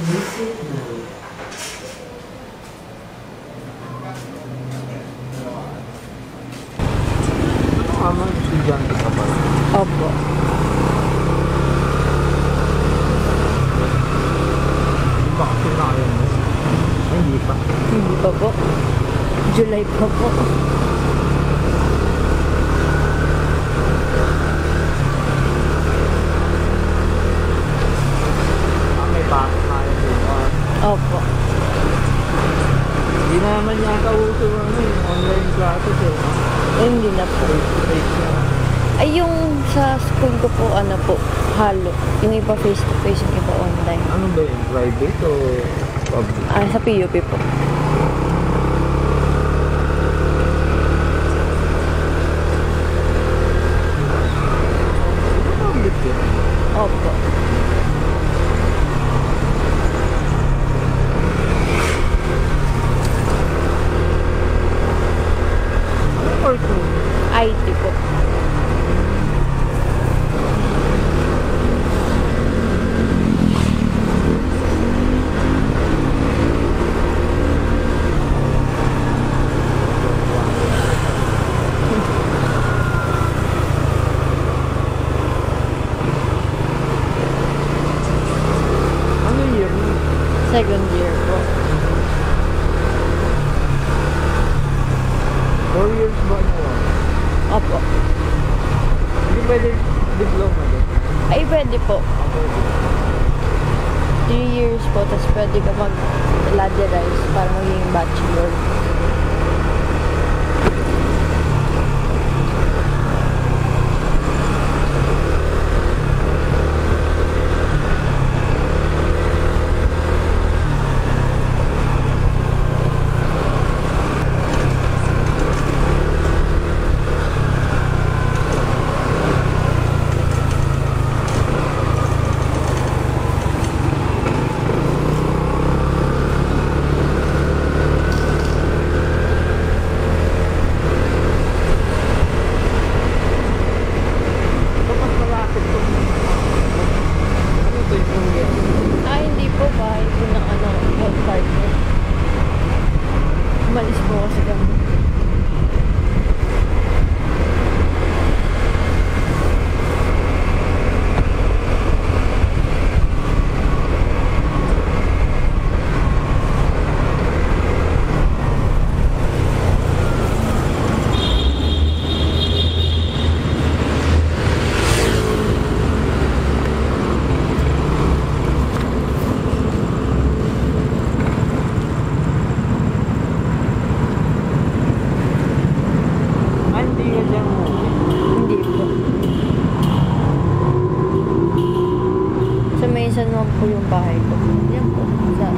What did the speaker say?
Tama, estudyante ka pala. Opo. Bakit na kayo mo? Ay, hindi pa. Hindi pa po. July pa po. May bakit na kayo bukas. Opo. Hindi naman yata uso yung online classes eh. Hindi na po. Face-to-face na. Ay, yung sa school ko po, ano po, halo. Yung iba face-to-face, yung iba online. Ano ba yun? Private o public? Ah, sa PUP po. Public yun. Opo. Ano course mo? IT po. Ano year mo? Second year po. 4 years ba mo? Opo. Hindi pwede diploma din. Ay, pwede po. 3 years po, tapos pwede ka mag-ladderize para maging bachelor. Ito mas malapit ko. Ano ito yung year? Ah, hindi po. Bahay po ng old partner. Umalis po kasi kami. Ah, hindi ka dyan mo. Hindi po. Sa Mesa naman po yung bahay ko. Yan po. Sa